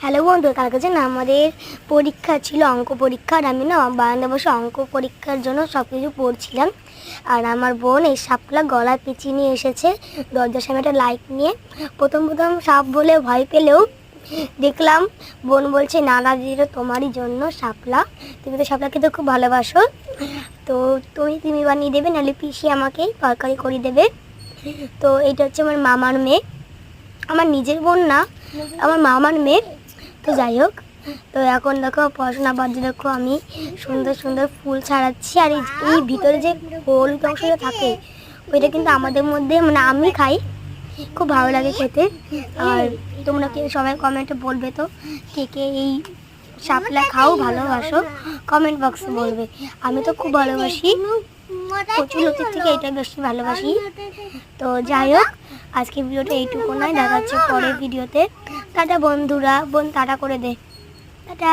Hello বন্ধু, কালকে যে না আমাদের পরীক্ষা ছিল, অঙ্ক পরীক্ষা। আর আমি না বারান্দা বসে অঙ্ক পরীক্ষার জন্য সব কিছু পড়ছিলাম। আর আমার বোন এই সাপলা গলায় পেঁচিয়ে নিয়ে এসেছে দরজার সামনে একটা লাইট নিয়ে। প্রথম সাপ বলে ভয় পেলেও দেখলাম বোন বলছে না দিদিরও তোমারই জন্য শাপলা, তুমি তো শাপলা খেতে খুব ভালোবাসো, তো তুমি বানিয়ে দেবে, নাহলে পিসি আমাকে তরকারি করে দেবে। তো এটা হচ্ছে আমার মামার মেয়ে, আমার নিজের বোন না, আমার মামার মেয়ে। তো যাই হোক, তো এখন দেখো পড়াশোনা বাদ দিয়ে দেখো আমি সুন্দর সুন্দর ফুল ছাড়াচ্ছি। আর এই ভিতরে যে হলুদ অংশটা থাকে ওইটা কিন্তু আমাদের মধ্যে মানে আমি খাই, খুব ভালো লাগে খেতে। আর তোমরা কি সবাই কমেন্টে বলবে তো কে কে এই শাপলা খাও ভালোবাসো, কমেন্ট বক্সে বলবে। আমি তো খুব ভালোবাসি, প্রচুর লোকের থেকে এটা বেশি ভালোবাসি। তো যাই হোক, আজকে ভিডিওটা এইটুকু নয়, দেখা যাচ্ছে পরের ভিডিওতে। টাটা বন্ধুরা, বোন টাটা করে দে, টাটা।